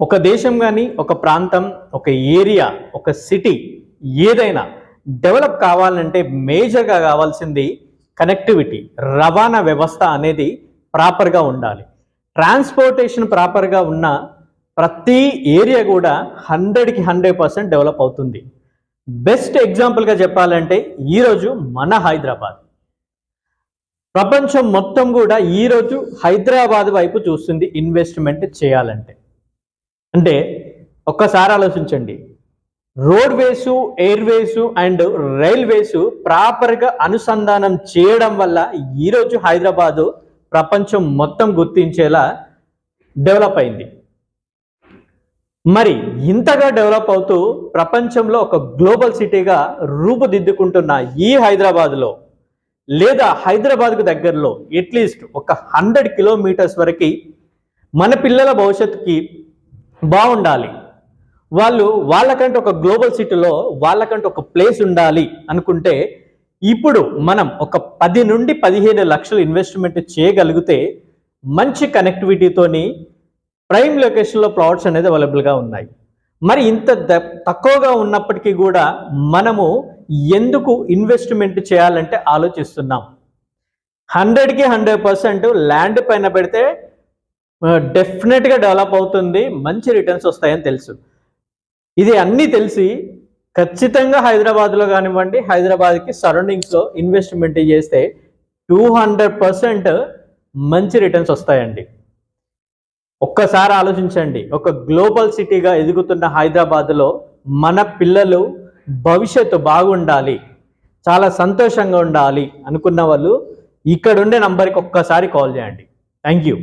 ఒక దేశం కానీ ఒక ప్రాంతం ఒక ఏరియా ఒక సిటీ ఏదైనా డెవలప్ కావాలంటే మేజర్గా కావాల్సింది కనెక్టివిటీ, రవాణా వ్యవస్థ అనేది ప్రాపర్గా ఉండాలి. ట్రాన్స్పోర్టేషన్ ప్రాపర్గా ఉన్న ప్రతి ఏరియా కూడా 100కి 100% డెవలప్ అవుతుంది. బెస్ట్ ఎగ్జాంపుల్గా చెప్పాలంటే ఈరోజు మన హైదరాబాద్, ప్రపంచం మొత్తం కూడా ఈరోజు హైదరాబాద్ వైపు చూస్తుంది ఇన్వెస్ట్మెంట్ చేయాలంటే. అంటే ఒక్కసారి ఆలోచించండి, రోడ్వేసు, ఎయిర్వేసు అండ్ రైల్వేసు ప్రాపర్గా అనుసంధానం చేయడం వల్ల ఈరోజు హైదరాబాదు ప్రపంచం మొత్తం గుర్తించేలా డెవలప్ అయింది. మరి ఇంతగా డెవలప్ అవుతూ ప్రపంచంలో ఒక గ్లోబల్ సిటీగా రూపుదిద్దుకుంటున్న ఈ హైదరాబాద్లో లేదా హైదరాబాద్కు దగ్గరలో అట్లీస్ట్ ఒక 100 కిలోమీటర్స్ వరకు మన పిల్లల భవిష్యత్తుకి బాగుండాలి, వాళ్ళకంటే ఒక గ్లోబల్ సిటీలో వాళ్ళకంటే ఒక ప్లేస్ ఉండాలి అనుకుంటే ఇప్పుడు మనం ఒక 10 నుండి 15 లక్షలు ఇన్వెస్ట్మెంట్ చేయగలిగితే మంచి కనెక్టివిటీతోని ప్రైమ్ లొకేషన్లో ప్లాట్స్ అనేది అవైలబుల్గా ఉన్నాయి. మరి ఇంత తక్కువగా ఉన్నప్పటికీ కూడా మనము ఎందుకు ఇన్వెస్ట్మెంట్ చేయాలంటే ఆలోచిస్తున్నాం. 100కి 100% ల్యాండ్ పైన పెడితే డెఫినెట్గా డెవలప్ అవుతుంది, మంచి రిటర్న్స్ వస్తాయని తెలుసు. ఇది అన్నీ తెలిసి ఖచ్చితంగా హైదరాబాద్లో కానివ్వండి, హైదరాబాద్కి సరౌండింగ్స్లో ఇన్వెస్ట్మెంట్ చేస్తే 200% మంచి రిటర్న్స్ వస్తాయండి. ఒక్కసారి ఆలోచించండి, ఒక గ్లోబల్ సిటీగా ఎదుగుతున్న హైదరాబాద్లో మన పిల్లలు భవిష్యత్తు బాగుండాలి, చాలా సంతోషంగా ఉండాలి అనుకున్న వాళ్ళు ఇక్కడుండే నంబర్కి ఒక్కసారి కాల్ చేయండి. Thank you.